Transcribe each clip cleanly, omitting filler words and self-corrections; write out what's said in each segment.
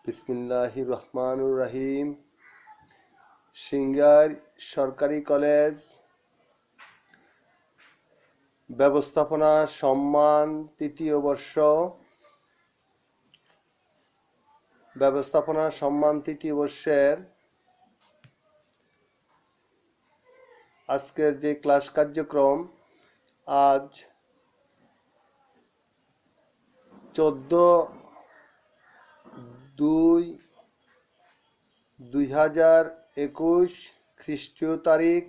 বিসমিল্লাহির রহমানুর রহিম। সিঙ্গার সরকারি কলেজ ব্যবস্থাপনা সম্মান তৃতীয় বর্ষ ব্যবস্থাপনা সম্মান তৃতীয় বর্ষের আজকের যে ক্লাস কার্যক্রম আজ 14/2/2021 খ্রিস্টীয় তারিখ,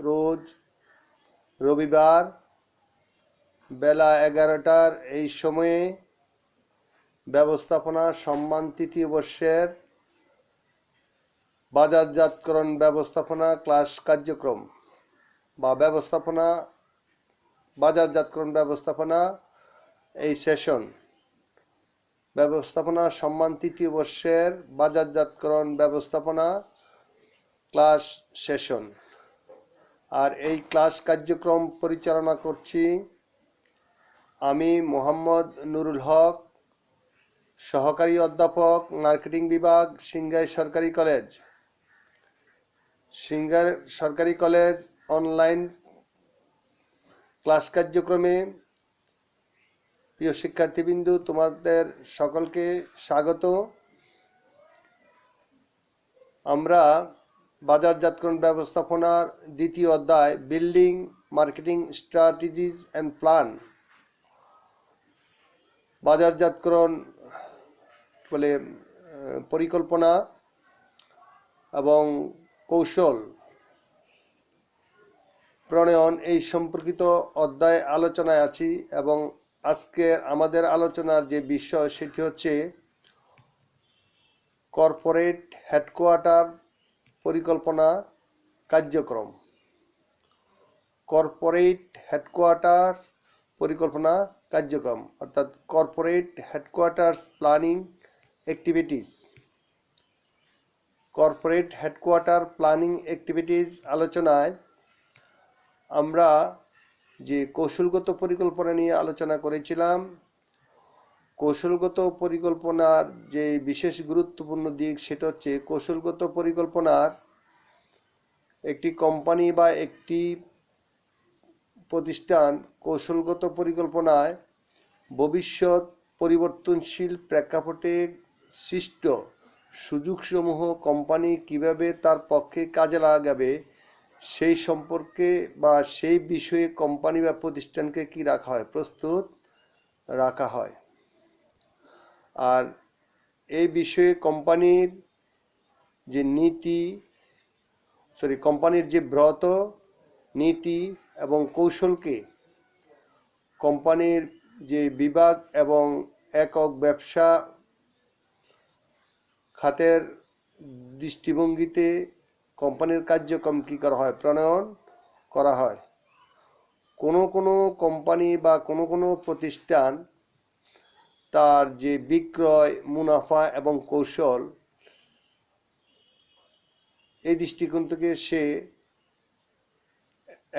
রোজ রবিবার, বেলা 11টার এই সময়ে ব্যবস্থাপনা সম্মান তৃতীয় বর্ষের বাজারজাতকরণ ব্যবস্থাপনা ক্লাস কার্যক্রম বা বাজারজাতকরণ ব্যবস্থাপনা এই সেশন ব্যবস্থাপনা সম্মান তৃতীয় বর্ষের বাজারজাতকরণ ব্যবস্থাপনা ক্লাস সেশন। আর এই ক্লাস কার্যক্রম পরিচালনা করছি আমি মোহাম্মদ নুরুল হক, সহকারী অধ্যাপক, মার্কেটিং বিভাগ, সিঙ্গার সরকারি কলেজ। সিঙ্গার সরকারি কলেজ অনলাইন ক্লাস কার্যক্রমে প্রিয় শিক্ষার্থীবৃন্দু, তোমাদের সকলকে স্বাগত। আমরা বাজারজাতকরণ ব্যবস্থাপনার দ্বিতীয় অধ্যায় building marketing strategies and plan, বাজারজাতকরণ বলে পরিকল্পনা এবং কৌশল প্রণয়ন এই সম্পর্কিত অধ্যায় আলোচনায় আছি এবং আজকে আমাদের আলোচনার যে বিষয় সেটি হচ্ছে কর্পোরেট হেডকোয়ার্টার পরিকল্পনা কার্যক্রম। কর্পোরেট হেডকোয়ার্টার্স পরিকল্পনা কার্যক্রম অর্থাৎ corporate headquarters planning activities. Corporate headquarter planning activities আলোচনায় আমরা যে কৌশলগত পরিকল্পনা নিয়ে আলোচনা করেছিলাম, কৌশলগত পরিকল্পনার যে বিশেষ গুরুত্বপূর্ণ দিক সেটা হচ্ছে কৌশলগত পরিকল্পনার একটি কোম্পানি বা একটি প্রতিষ্ঠান কৌশলগত পরিকল্পনায় ভবিষ্যৎ পরিবর্তনশীল প্রেক্ষাপটে সৃষ্ট সুযোগসমূহ কোম্পানি কিভাবে তার পক্ষে কাজে লাগাবে সেই সম্পর্কে বা সেই বিষয়ে কোম্পানি বা প্রতিষ্ঠানকে কি রাখা হয়, প্রস্তুত রাখা হয়। আর এই বিষয়ে কোম্পানির যে কোম্পানির যে ব্রত নীতি এবং কৌশলকে কোম্পানির যে বিভাগ এবং একক ব্যবসা খাতের দৃষ্টিভঙ্গিতে কোম্পানির কার্যক্রম কী করা হয়, প্রণয়ন করা হয়। কোনো কোম্পানি বা কোনো প্রতিষ্ঠান তার যে বিক্রয়, মুনাফা এবং কৌশল, এই দৃষ্টিকোণ থেকে সে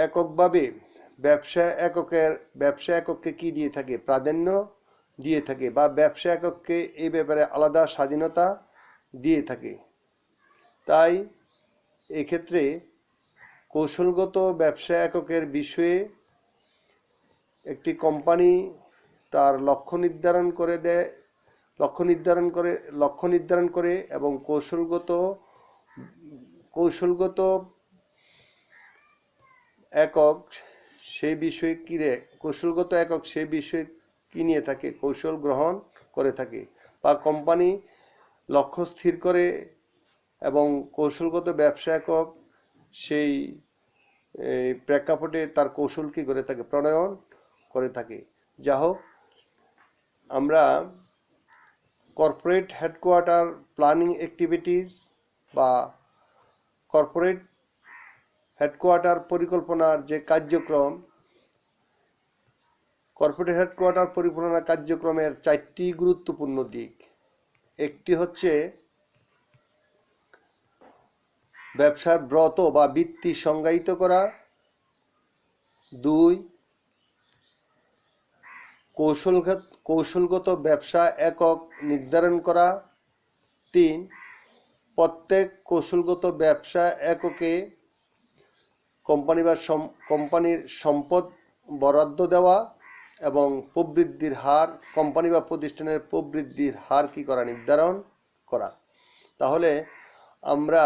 এককভাবে ব্যবসা একককে কি দিয়ে থাকে, প্রাধান্য দিয়ে থাকে বা ব্যবসা একককে এই ব্যাপারে আলাদা স্বাধীনতা দিয়ে থাকে। তাই এক্ষেত্রে কৌশলগত ব্যবসা এককের বিষয়ে একটি কোম্পানি তার লক্ষ্য নির্ধারণ করে এবং কৌশলগত একক সেই বিষয়ে কি নিয়ে থাকে, কৌশল গ্রহণ করে থাকে বা কোম্পানি লক্ষ্য স্থির করে এবং কৌশলগত ব্যবসা একক সেই প্রেক্ষাপটে তার কৌশল কি করে থাকে, প্রণয়ন করে থাকে। যা হোক, আমরা কর্পোরেট হেডকোয়ার্টার প্ল্যানিং অ্যাক্টিভিটিস বা কর্পোরেট হেডকোয়ার্টার পরিকল্পনার যে কার্যক্রম, কর্পোরেট হেডকোয়ার্টার পরিকল্পনা কার্যক্রমের 4টি গুরুত্বপূর্ণ দিক। একটি হচ্ছে ব্যবসার ব্রত বা বৃত্তি সংজ্ঞায়িত করা, 2 কৌশলগত ব্যবসা একক নির্ধারণ করা, 3 প্রত্যেক কৌশলগত ব্যবসা এককে কোম্পানির সম্পদ বরাদ্দ দেওয়া এবং প্রবৃদ্ধির হার কোম্পানি বা প্রতিষ্ঠানের প্রবৃদ্ধির হার কি করা নির্ধারণ করা। তাহলে আমরা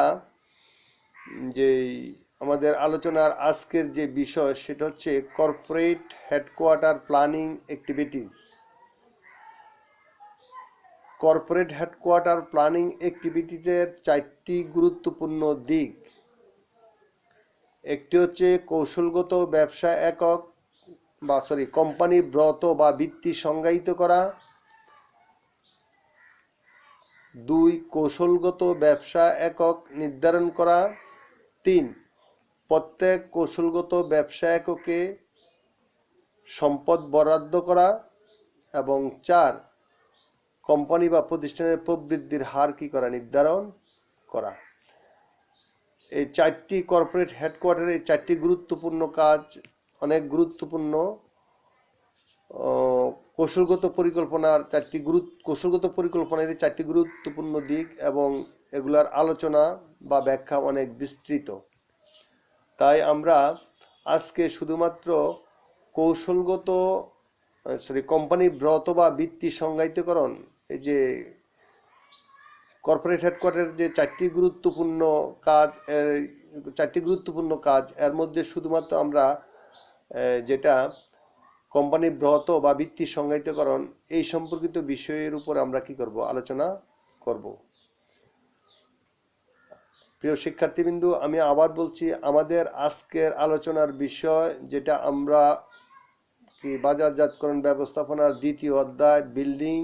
যে আমাদের আলোচনার আজকের যে বিষয় সেটা হচ্ছে corporate headquarter planning activities. Corporate headquarter planning অ্যাক্টিভিটিসের 4টি গুরুত্বপূর্ণ দিক। একটি হচ্ছে কৌশলগত ব্যবসা একক কোম্পানি ব্রত বা ভিত্তি সংজ্ঞায়িত করা। 2 কৌশলগত ব্যবসা একক নির্ধারণ করা। 3 প্রত্যেক কৌশলগত ব্যবসা এককে সম্পদ বরাদ্দ করা এবং 4 কোম্পানি বা প্রতিষ্ঠানের প্রবৃদ্ধির হার কি করা নির্ধারণ করা। এই 4টি কর্পোরেট হেডকোয়ার্টারের 4টি গুরুত্বপূর্ণ কাজ, অনেক গুরুত্বপূর্ণ কৌশলগত পরিকল্পনার 4টি পরিকল্পনার 4টি গুরুত্বপূর্ণ দিক এবং এগুলার আলোচনা বা ব্যাখ্যা অনেক বিস্তৃত। তাই আমরা আজকে শুধুমাত্র কোম্পানি ব্রত বা ভিত্তি সংজ্ঞায়িতকরণ, এই যে কর্পোরেট হেডকোয়ার্টারের যে 4টি গুরুত্বপূর্ণ কাজ এর মধ্যে শুধুমাত্র আমরা যেটা কোম্পানি ব্রত বা ভিত্তি সংজ্ঞায়িতকরণ এই সম্পর্কিত বিষয়ের উপর আমরা কি করব, আলোচনা করব। প্রিয় শিক্ষার্থীবৃন্দ, আমি আবার বলছি, আমাদের আজকের আলোচনার বিষয় যেটা আমরা কি বাজারজাতকরণ ব্যবস্থাপনার 2য় অধ্যায় building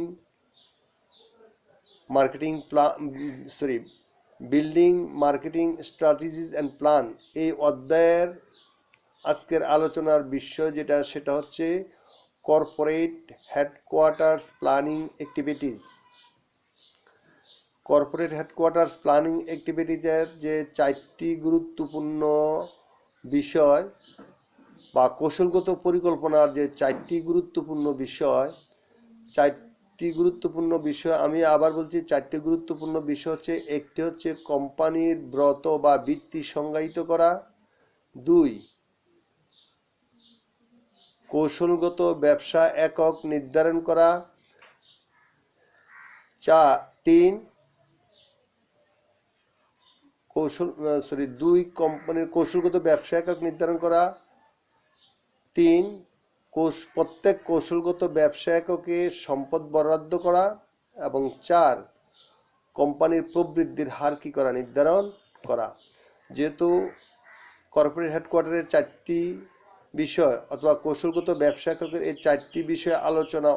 marketing strategies and plan, এই অধ্যায়ের আজকের আলোচনার বিষয় যেটা সেটা হচ্ছে corporate headquarters planning activities. Corporate headquarters planning অ্যাক্টিভিটিসের যে 4টি গুরুত্বপূর্ণ বিষয় বা কৌশলগত পরিকল্পনার যে 4টি গুরুত্বপূর্ণ বিষয়, আমি আবার বলছি 4টি গুরুত্বপূর্ণ বিষয় হচ্ছে, একটি হচ্ছে কোম্পানির ব্রত বা ভিত্তি সংজ্ঞায়িত করা, 2 কৌশলগত ব্যবসা একক নির্ধারণ করা, 3 কোম্পানির কৌশলগত ব্যবসা একক নির্ধারণ করা, 3 প্রত্যেক কৌশলগত ব্যবসা এককে সম্পদ বরাদ্দ করা এবং 4 কোম্পানির প্রবৃদ্ধির হার কি করা নির্ধারণ করা। যেহেতু কর্পোরেট হেডকোয়ার্টারের 4টি বিষয় অথবা কৌশলগত ব্যবসা এককের এই 4টি বিষয় আলোচনা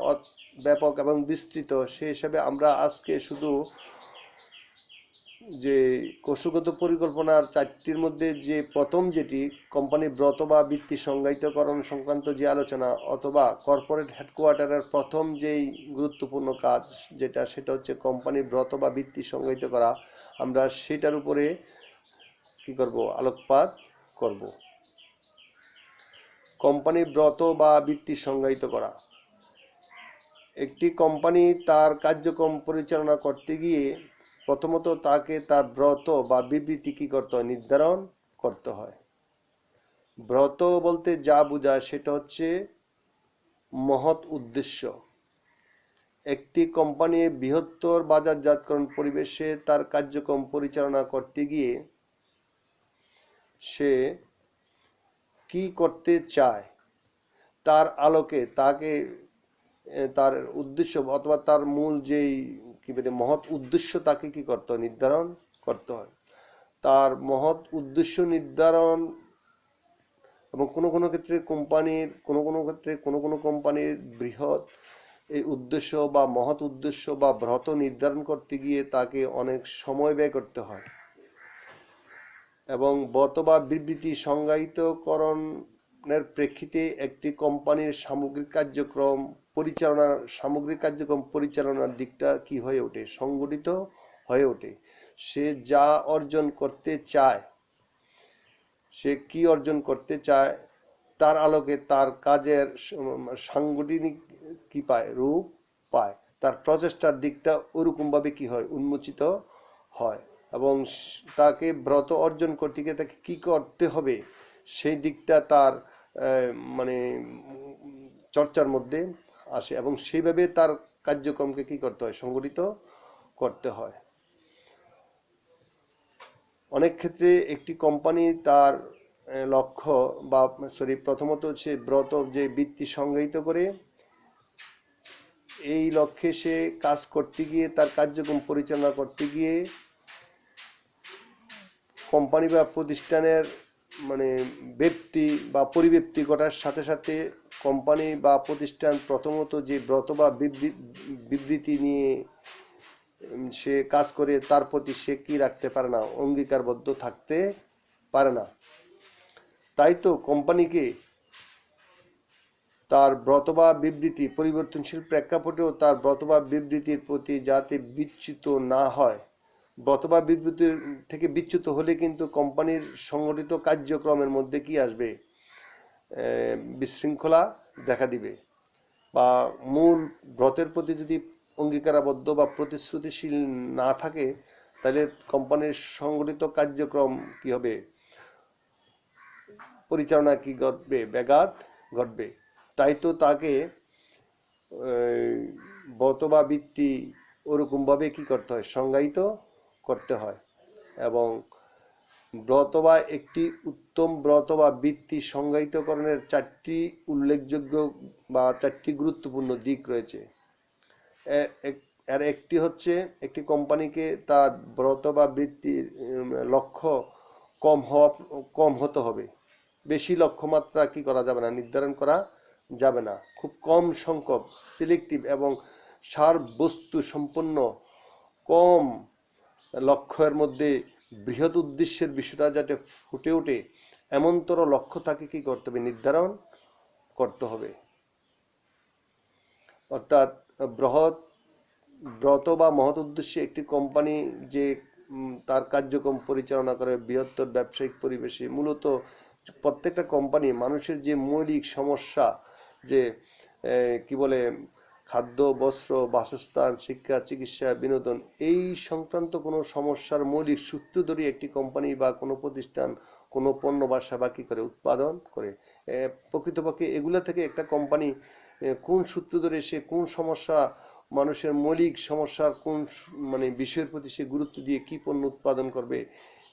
ব্যাপক এবং বিস্তৃত, সেই হিসাবে আমরা আজকে শুধু যে কৌশলগত পরিকল্পনার 4টির মধ্যে যে প্রথম যেটি কোম্পানি ব্রত বা ভিত্তি সংজ্ঞায়িতকরণ সংক্রান্ত যে আলোচনা অথবা কর্পোরেট হেডকোয়ার্টারের প্রথম যেই গুরুত্বপূর্ণ কাজ সেটা হচ্ছে কোম্পানি ব্রত বা ভিত্তি সংজ্ঞায়িত করা, আমরা সেটার উপরে কি করব, আলোকপাত করব। কোম্পানি ব্রত বা ভিত্তি সংজ্ঞায়িত করা। একটি কোম্পানি তার কার্যক্রম পরিচালনা করতে গিয়ে প্রথমত তাকে তার ব্রত বা বিবৃতি কি করতে হয়, নির্ধারণ করতে হয়। ব্রত বলতে যা বোঝায় সেটা হচ্ছে মহৎ উদ্দেশ্য। একটি কোম্পানি বৃহত্তর বাজারজাতকরণ পরিবেশে তার কার্যক্রম পরিচালনা করতে গিয়ে সে কি করতে চায় তার আলোকে তার উদ্দেশ্য অথবা তার মূল যেই মহৎ উদ্দেশ্য তাকে কি করতে হয়, নির্ধারণ করতে হয়। তার মহৎ উদ্দেশ্য নির্ধারণ এবং কোনো ক্ষেত্রে কোম্পানির বৃহৎ এই উদ্দেশ্য বা মহৎ উদ্দেশ্য বা ব্রত নির্ধারণ করতে গিয়ে তাকে অনেক সময় ব্যয় করতে হয় এবং ব্রত বা বিবৃতি সংজ্ঞায়িতকরণের প্রেক্ষিতে একটি কোম্পানির সামগ্রিক কার্যক্রম পরিচালনার দিকটা কি হয়ে ওঠে, সংগঠিত হয়ে ওঠে। সে যা অর্জন করতে চায়, সে কি অর্জন করতে চায় তার আলোকে তার কাজের সাংগঠনিক কি পায়, রূপ পায়। তার প্রচেষ্টার দিকটা ওরকমভাবে কি হয়, উন্মোচিত হয়, এবং তাকে ব্রত অর্জন করতে গিয়ে তাকে কি করতে হবে সেই দিকটা তার মানে চর্চার মধ্যে আসে, এবং সেইভাবে তার কার্যক্রমকে কি করতে হয়, সংগঠিত করতে হয়। অনেক ক্ষেত্রে একটি কোম্পানি তার লক্ষ্য বা প্রথমত হচ্ছে ব্রত যে বৃত্তি সংজ্ঞায়িত করে, এই লক্ষ্যে সে কাজ করতে গিয়ে, তার কার্যক্রম পরিচালনা করতে গিয়ে কোম্পানি বা প্রতিষ্ঠানের মানে ব্যক্তি বা পরিব্যক্তি ঘটার সাথে সাথে কোম্পানি বা প্রতিষ্ঠান প্রথমত যে ব্রত বা বিবৃতি নিয়ে সে কাজ করে, তার প্রতি সে কি রাখতে পারে না, অঙ্গীকারবদ্ধ থাকতে পারে না। তাই তো কোম্পানিকে তার ব্রত বা বিবৃতি পরিবর্তনশীল প্রেক্ষাপটেও তার ব্রত বা বিবৃতির প্রতি যাতে বিচ্যুত না হয়, ব্রত বা বিবৃতির থেকে বিচ্যুত হলে কিন্তু কোম্পানির সংগঠিত কার্যক্রমের মধ্যে কি আসবে, বিশৃঙ্খলা দেখা দিবে, বা মূল ব্রতের প্রতি যদি অঙ্গীকারাবদ্ধ বা প্রতিশ্রুতিশীল না থাকে, তাহলে কোম্পানির সংগঠিত কার্যক্রম কি হবে, পরিচালনা কি ঘটবে, ব্যাঘাত ঘটবে। তাই তো তাকে ব্রত বা বৃত্তি ওরকমভাবে কি করতে হয়, সংজ্ঞায়িত করতে হয়, এবং ব্রত বা একটি উত্তম ব্রত বা বৃত্তি সংজ্ঞায়িতকরণের চারটি উল্লেখযোগ্য বা চারটি গুরুত্বপূর্ণ দিক রয়েছে। এর একটি হচ্ছে, একটি কোম্পানিকে তার ব্রত বা বৃত্তির লক্ষ্য কম হতে হবে। বেশি লক্ষ্যমাত্রা কি করা যাবে না, নির্ধারণ করা যাবে না। খুব কম সংখ্যক, সিলেক্টিভ এবং সার বস্তু সম্পন্ন কম লক্ষ্যের মধ্যে বৃহৎ উদ্দেশ্যের বিষয়টা যাতে ফুটে ওঠে, এমনতর লক্ষ্য তাকে কি করতে হবে, নির্ধারণ করতে হবে। অর্থাৎ ব্রত বা মহৎ উদ্দেশ্যে একটি কোম্পানি যে তার কার্যক্রম পরিচালনা করে বৃহত্তর ব্যবসায়িক পরিবেশে, মূলত প্রত্যেকটা কোম্পানি মানুষের যে মৌলিক সমস্যা, যে কি বলে, খাদ্য, বস্ত্র, বাসস্থান, শিক্ষা, চিকিৎসা, বিনোদন, এই সংক্রান্ত কোনো সমস্যার মৌলিক সূত্র ধরে একটি কোম্পানি বা কোনো প্রতিষ্ঠান কোনো পণ্য বা সেবা কি করে, উৎপাদন করে। প্রকৃতপক্ষে এগুলা থেকে একটা কোম্পানি কোন সূত্র ধরে সে কোন সমস্যা, মানুষের মৌলিক সমস্যার কোন মানে বিষয়ের প্রতি সে গুরুত্ব দিয়ে কি পণ্য উৎপাদন করবে,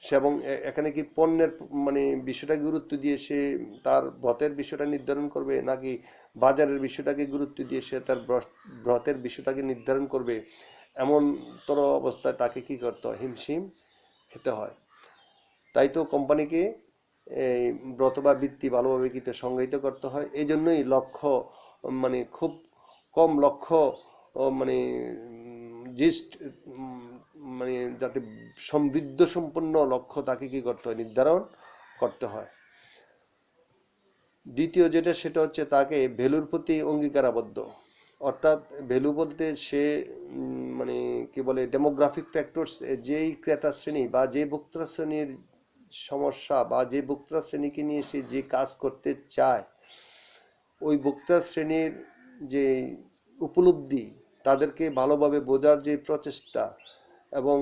সে এবং এখানে কি পণ্যের মানে বিষয়টাকে গুরুত্ব দিয়ে সে তার ব্রতের বিষয়টা নির্ধারণ করবে, নাকি বাজারের বিষয়টাকে গুরুত্ব দিয়ে সে তার ব্রতের বিষয়টাকে নির্ধারণ করবে, এমন তর অবস্থায় তাকে কি করতে হয়, হিমশিম খেতে হয়। তাই তো কোম্পানিকে এই ব্রত বা বৃত্তি ভালোভাবে কিন্তু সংজ্ঞায়িত করতে হয়। এই জন্যই লক্ষ্য মানে খুব কম লক্ষ্য মানে জিস্ট মানে যাতে সমৃদ্ধ সম্পন্ন লক্ষ্য তাকে কি করতে হয়, নির্ধারণ করতে হয়। দ্বিতীয় যেটা, সেটা হচ্ছে তাকে ভ্যালুর প্রতি অঙ্গীকারাবদ্ধ। অর্থাৎ ভ্যালু বলতে সে মানে কি বলে, ডেমোগ্রাফিক ফ্যাক্টরস, যেই ক্রেতা শ্রেণী বা যে ভোক্তা শ্রেণীর সমস্যা বা যে ভোক্তা শ্রেণীকে নিয়ে সে যে কাজ করতে চায়, ওই ভোক্তা শ্রেণীর যে উপলব্ধি, তাদেরকে ভালোভাবে বোঝার যে প্রচেষ্টা, এবং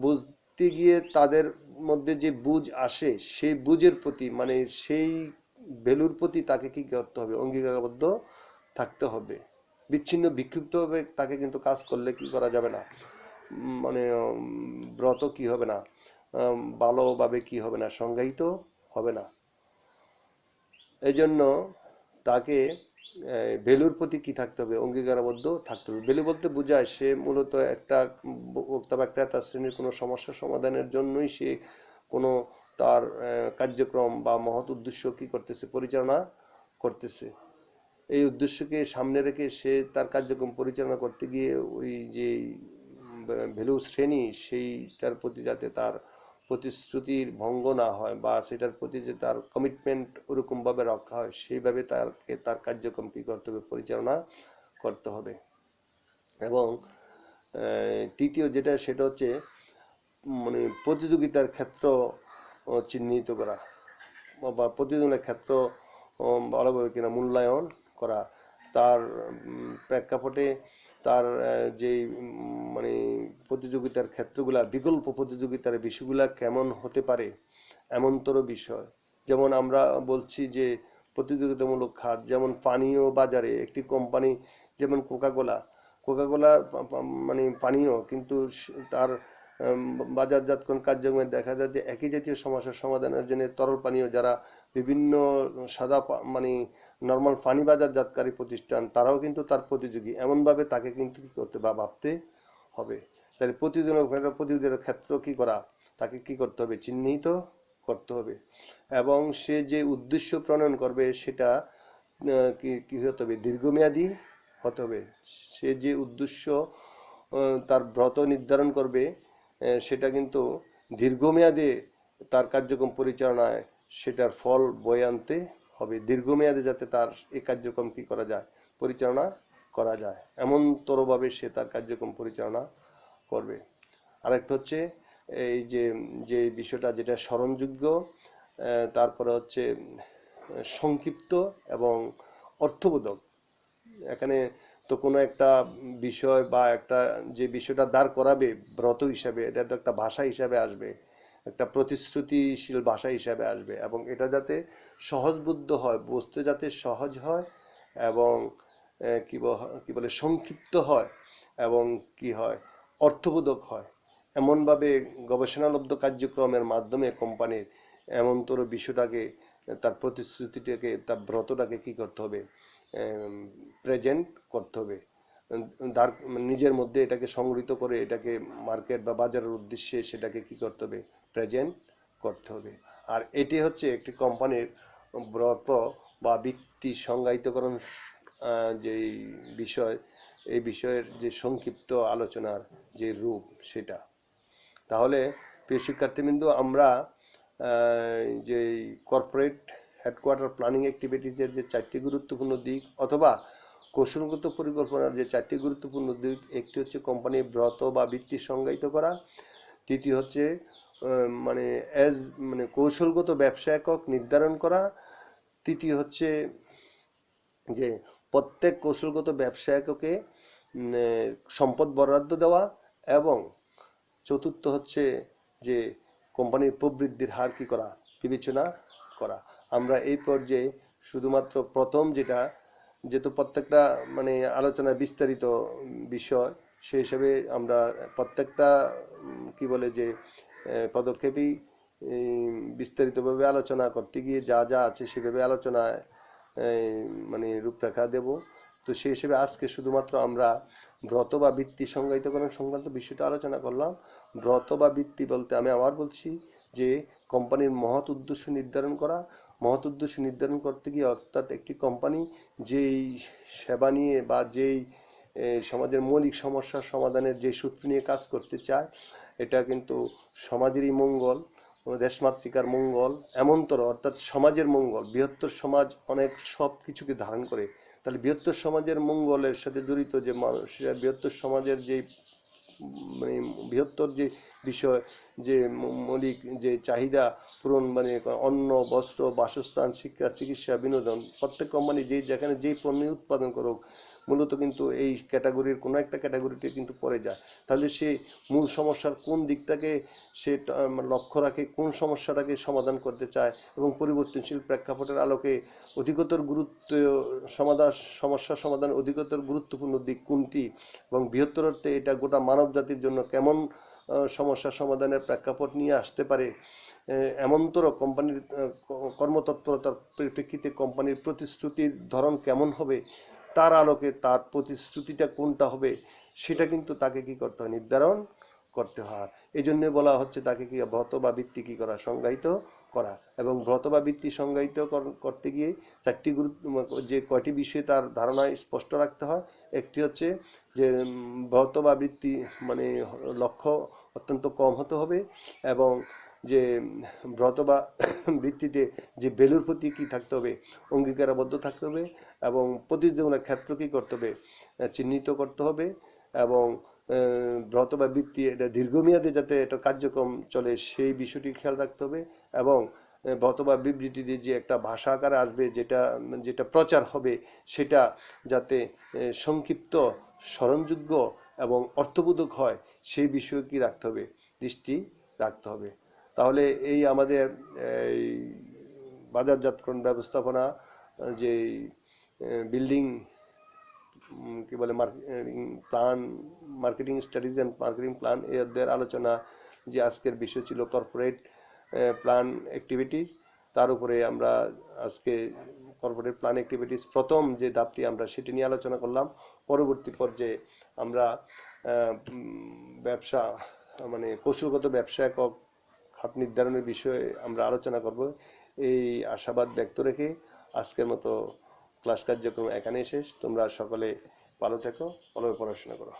বুঝতে গিয়ে তাদের মধ্যে যে বুঝ আসে, সেই বুঝের প্রতি মানে সেই ভ্যালুর প্রতি তাকে কি করতে হবে, অঙ্গীকারবদ্ধ থাকতে হবে। বিচ্ছিন্ন বিক্ষিপ্তভাবে তাকে কিন্তু কাজ করলে কি করা যাবে না, মানে ব্রত কি হবে না, ভালোভাবে কি হবে না, সংজ্ঞায়িত হবে না। এই জন্য তাকে ভ্যালুর প্রতি কি থাকতে হবে, অঙ্গীকারাবদ্ধ থাকতে হবে। ভ্যালু বলতে বোঝায় সে মূলত একটা ভোক্তা বা ক্রেতা শ্রেণীর কোনো সমস্যা সমাধানের জন্যই সে কোনো তার কার্যক্রম বা মহৎ উদ্দেশ্য কি করতেছে, পরিচালনা করতেছে। এই উদ্দেশ্যকে সামনে রেখে সে তার কার্যক্রম পরিচালনা করতে গিয়ে ওই যে ভ্যালু শ্রেণী, সেইটার প্রতি যাতে তার প্রতিশ্রুতির ভঙ্গ না হয়, বা সেটার প্রতি যে তার কমিটমেন্ট ওরকমভাবে রক্ষা হয়, সেইভাবে তার কার্যক্রম কি করতে হবে, পরিচালনা করতে হবে। এবং তৃতীয় যেটা, সেটা হচ্ছে মানে প্রতিযোগিতার ক্ষেত্র চিহ্নিত করা, বা প্রতিযোগিতার ক্ষেত্র ভালোভাবে কিনা মূল্যায়ন করা, তার প্রেক্ষাপটে তার যেই মানে প্রতিযোগিতার ক্ষেত্রগুলা, বিকল্প প্রতিযোগিতার বিষয়গুলা কেমন হতে পারে এমনতর বিষয়। যেমন আমরা বলছি যে প্রতিযোগিতামূলক খাত, যেমন পানীয় বাজারে একটি কোম্পানি যেমন কোকাকোলা, কোকাকোলা মানে পানীয়, কিন্তু তার বাজারজাতকরণ কার্যক্রমে দেখা যায় যে একই জাতীয় সমস্যার সমাধানের জন্য তরল পানীয় যারা বিভিন্ন সাদা মানে নর্মাল পানি বাজারজাতকারী প্রতিষ্ঠান, তারাও কিন্তু তার প্রতিযোগী। এমনভাবে তাকে কিন্তু কি করতে বা ভাবতে হবে। তাহলে প্রতিযোগিতার ক্ষেত্র কি করা, তাকে কি করতে হবে, চিহ্নিত করতে হবে। এবং সে যে উদ্দেশ্য প্রণয়ন করবে সেটা কি হতে হবে, দীর্ঘমেয়াদী হতে হবে। সে যে উদ্দেশ্য তার ব্রত নির্ধারণ করবে সেটা কিন্তু দীর্ঘমেয়াদে তার কার্যক্রম পরিচালনায় সেটার ফল বয়ে আনতে হবে। দীর্ঘমেয়াদে যাতে তার এই কার্যক্রম কি করা যায়, পরিচালনা করা যায়, এমন তরভাবে সে তার কার্যক্রম পরিচালনা করবে। আরেকটা হচ্ছে এই যে বিষয়টা যেটা স্মরণযোগ্য, তারপরে হচ্ছে সংক্ষিপ্ত এবং অর্থবোধক। এখানে তো কোনো একটা বিষয় বা একটা যে বিষয়টা দাঁড় করাবে ব্রত হিসাবে, এটা তো একটা ভাষা হিসাবে আসবে, একটা প্রতিশ্রুতিশীল ভাষা হিসাবে আসবে, এবং এটা যাতে সহজবুদ্ধ হয়, বুঝতে যাতে সহজ হয়, এবং কি বলে সংক্ষিপ্ত হয়, এবং কি হয়, অর্থবোধক হয়। এমনভাবে গবেষণালব্ধ কার্যক্রমের মাধ্যমে কোম্পানির এমনতর বিষয়টাকে, তার প্রতিশ্রুতিটাকে, তার ব্রতটাকে কি করতে হবে, প্রেজেন্ট করতে হবে। নিজের মধ্যে এটাকে সংগৃহীত করে এটাকে মার্কেট বা বাজারের উদ্দেশ্যে সেটাকে কি করতে হবে, প্রেজেন্ট করতে হবে। আর এটি হচ্ছে একটি কোম্পানির ব্রত বা বৃত্তি সংজ্ঞায়িতকরণ যেই বিষয়, এই বিষয়ের যে সংক্ষিপ্ত আলোচনার যে রূপ সেটা। তাহলে প্রিয় শিক্ষার্থীবৃন্দ, আমরা যে কর্পোরেট হেডকোয়ার্টার প্ল্যানিং অ্যাক্টিভিটিজের যে 4টি গুরুত্বপূর্ণ দিক, অথবা কৌশলগত পরিকল্পনার যে 4টি গুরুত্বপূর্ণ দিক, একটি হচ্ছে কোম্পানির ব্রত বা বৃত্তি সংজ্ঞায়িত করা, তৃতীয় হচ্ছে মানে কৌশলগত ব্যবসা একক নির্ধারণ করা, তৃতীয় হচ্ছে যে প্রত্যেক কৌশলগত ব্যবসা এককে সম্পদ বরাদ্দ দেওয়া, এবং চতুর্থ হচ্ছে যে কোম্পানির প্রবৃদ্ধির হার কি করা, বিবেচনা করা। আমরা এই পর্যায়ে শুধুমাত্র প্রথম যেটা, যেহেতু প্রত্যেকটা মানে আলোচনার বিস্তারিত বিষয়, সেই হিসেবে আমরা প্রত্যেকটা কি বলে যে পদক্ষেপই বিস্তারিতভাবে আলোচনা করতে গিয়ে যা যা আছে সেভাবে আলোচনায় মানে রূপরেখা দেব। তো সেই হিসেবে আজকে শুধুমাত্র আমরা ব্রত বা বৃত্তি সংজ্ঞায়িতকরণ সংক্রান্ত বিষয়টা আলোচনা করলাম। ব্রত বা বৃত্তি বলতে আমি আবার বলছি যে কোম্পানির মহৎ উদ্দেশ্য নির্ধারণ করা। মহৎ উদ্দেশ্য নির্ধারণ করতে গিয়ে, অর্থাৎ একটি কোম্পানি যেই সেবা নিয়ে বা যেই সমাজের মৌলিক সমস্যার সমাধানের যে সূত্র নিয়ে কাজ করতে চায়, এটা কিন্তু সমাজেরই মঙ্গল, দেশমাতৃকার মঙ্গল, এমনতর অর্থাৎ সমাজের মঙ্গল। বৃহত্তর সমাজ অনেক সব কিছুকে ধারণ করে। তাহলে বৃহত্তর সমাজের মঙ্গলের সাথে জড়িত যে মানুষেরা, বৃহত্তর সমাজের যে মানে বৃহত্তর যে বিষয়, যে মৌলিক যে চাহিদা পূরণ, মানে অন্ন, বস্ত্র, বাসস্থান, শিক্ষা, চিকিৎসা, বিনোদন, প্রত্যেক কোম্পানি যেখানে যেই পণ্য উৎপাদন করুক, মূলত কিন্তু এই ক্যাটাগরির কোনো একটা ক্যাটাগরিতে কিন্তু পড়ে যায়। তাহলে সে মূল সমস্যার কোন দিকটাকে সে লক্ষ্য রাখে, কোন সমস্যাটাকে সমাধান করতে চায়, এবং পরিবর্তনশীল প্রেক্ষাপটের আলোকে অধিকতর গুরুত্ব সমস্যা সমাধান অধিকতর গুরুত্বপূর্ণ দিক কোনটি, এবং বৃহত্তর অর্থে এটা গোটা মানব জাতির জন্য কেমন সমস্যা সমাধানের প্রেক্ষাপট নিয়ে আসতে পারে, এমনতর কোম্পানির কর্মতৎপরতার পরিপ্রেক্ষিতে কোম্পানির প্রতিশ্রুতির ধরন কেমন হবে, তার আলোকে তার প্রতিশ্রুতিটা কোনটা হবে, সেটা কিন্তু তাকে কি করতে হয়, নির্ধারণ করতে হয়। এই জন্য বলা হচ্ছে তাকে কি ব্রত বা বৃত্তি কি করা, সংজ্ঞায়িত করা। এবং ব্রত বা বৃত্তি সংজ্ঞায়িত করতে গিয়ে 4টি যে কয়টি বিষয়ে তার ধারণা স্পষ্ট রাখতে হয়। একটি হচ্ছে যে ব্রত বা বৃত্তি মানে লক্ষ্য অত্যন্ত কম হতে হবে, এবং যে ব্রত বা বৃত্তিতে যে ভ্যালুর প্রতি কি থাকতে হবে, অঙ্গীকারাবদ্ধ থাকতে হবে, এবং প্রতিযোগিতার ক্ষেত্র কি করতে হবে, চিহ্নিত করতে হবে, এবং ব্রত বা বৃত্তি এটা দীর্ঘমেয়াদে যাতে এটা কার্যক্রম চলে সেই বিষয়টি খেয়াল রাখতে হবে, এবং অথবা বিবৃতিতে যে একটা ভাষা আকারে আসবে, যেটা যেটা প্রচার হবে, সেটা যাতে সংক্ষিপ্ত, স্মরণযোগ্য এবং অর্থবোধক হয়, সেই বিষয়ে কি রাখতে হবে, দৃষ্টি রাখতে হবে। তাহলে এই আমাদের এই বাজারজাতকরণ ব্যবস্থাপনা, যে বিল্ডিং কি বলে marketing plan, marketing strategy and marketing plan, এদের আলোচনা যে আজকের বিষয় ছিল কর্পোরেট প্ল্যান অ্যাক্টিভিটিস, তার উপরে আমরা আজকে কর্পোরেট প্ল্যান অ্যাক্টিভিটিস প্রথম যে ধাপটি আমরা সেটি নিয়ে আলোচনা করলাম। পরবর্তী পর্যায়ে আমরা ব্যবসা মানে কৌশলগত ব্যবসা একক খাত নির্ধারণের বিষয়ে আমরা আলোচনা করব, এই আশাবাদ ব্যক্ত রেখে আজকের মতো ক্লাস কার্যক্রম এখানেই শেষ। তোমরা সকলে ভালো থেকো, ভালোভাবে পড়াশোনা করো।